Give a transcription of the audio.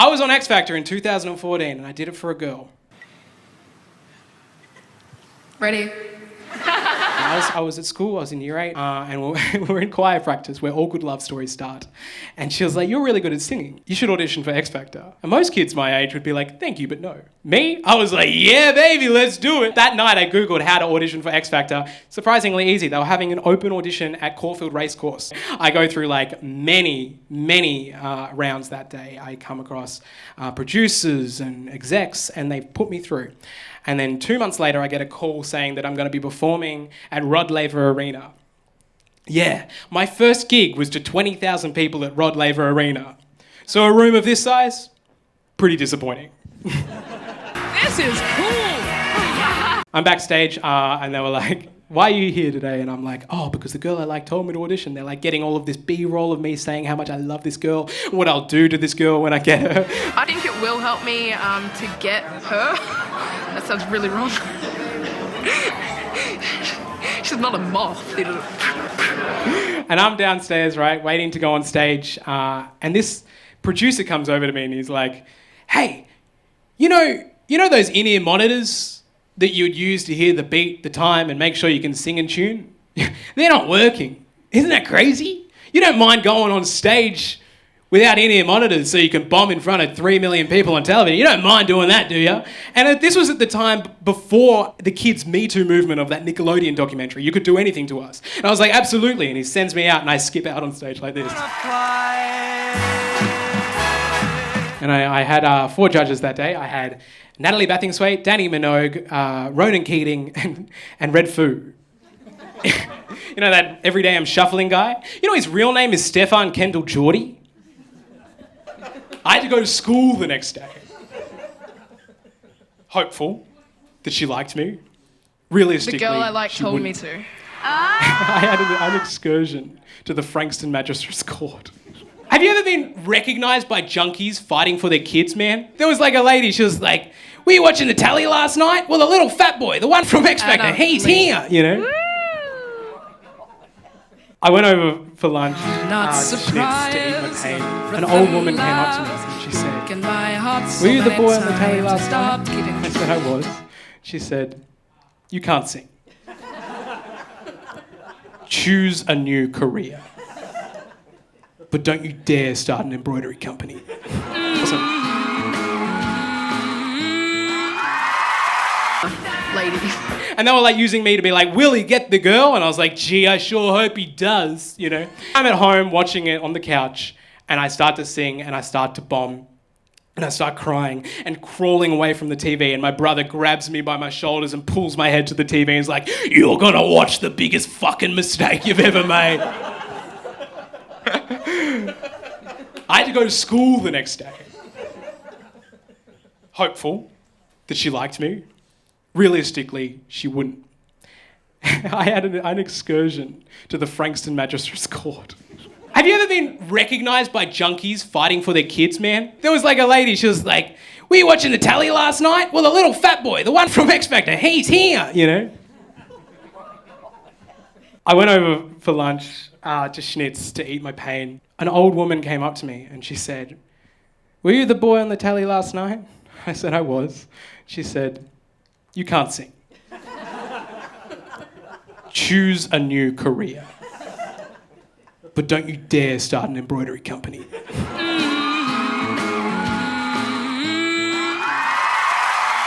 I was on X Factor in 2014 and I did it for a girl. Ready? I was at school, I was in year 8, and we were in choir practice where all good love stories start. And she was like, "You're really good at singing. You should audition for X Factor." And most kids my age would be like, "Thank you, but no." Me? I was like, "Yeah, baby, let's do it." That night I Googled how to audition for X Factor. Surprisingly easy. They were having an open audition at Caulfield Racecourse. I go through like many rounds that day. I come across producers and execs, and they put me through. And then 2 months later, I get a call saying that I'm going to be performing at Rod Laver Arena. Yeah, my first gig was to 20,000 people at Rod Laver Arena. So a room of this size, pretty disappointing. This is cool! I'm backstage and they were like, "Why are you here today?" And I'm like, "Oh, because the girl I like told me to audition." They're like getting all of this B-roll of me saying how much I love this girl, what I'll do to this girl when I get her. I think it will help me to get her. That sounds really wrong. She's not a moth. And I'm downstairs, right, waiting to go on stage. And this producer comes over to me and he's like, "Hey, you know those in-ear monitors that you would use to hear the beat, the time, and make sure you can sing in tune? They're not working. Isn't that crazy? You don't mind going on stage without in-ear monitors so you can bomb in front of 3 million people on television. You don't mind doing that, do you?" And this was at the time before the kids' Me Too movement of that Nickelodeon documentary. You could do anything to us. And I was like, "Absolutely." And he sends me out and I skip out on stage like this. And I had 4 judges that day. I had Natalie Bathingthwaighte, Danny Minogue, Ronan Keating, and Red Foo. You know that Everyday I'm Shuffling guy? You know his real name is Stefan Kendall Geordie? I had to go to school the next day. Hopeful that she liked me. Realistically, The girl I like she told me wouldn't. to. I had an excursion to the Frankston Magistrates Court. Have you ever been recognised by junkies fighting for their kids, man? There was like a lady, she was like, "Were you watching the tally last night? Well, the little fat boy, the one from X Factor, he's here," you know? I went over for lunch to Schnitz to eat my pain. An old woman came up to me and she said, "Were you the boy on the tally last night?" I said, "I was." She said, "You can't sing. Choose a new career. But don't you dare start an embroidery company." Lady. And they were like using me to be like, "Will he get the girl?" And I was like, "Gee, I sure hope he does," you know. I'm at home watching it on the couch and I start to sing and I start to bomb and I start crying and crawling away from the TV, and my brother grabs me by my shoulders and pulls my head to the TV and is like, "You're gonna watch the biggest fucking mistake you've ever made." I had to go to school the next day. Hopeful that she liked me. Realistically, she wouldn't. I had an excursion to the Frankston Magistrates Court. Have you ever been recognised by junkies fighting for their kids, man? There was like a lady, she was like, "Were you watching the tally last night? Well, the little fat boy, the one from X Factor, he's here," you know? I went over for lunch to Schnitz to eat my pain. An old woman came up to me and she said, "Were you the boy on the tally last night?" I said, "I was." She said, "You can't sing. Choose a new career. But don't you dare start an embroidery company."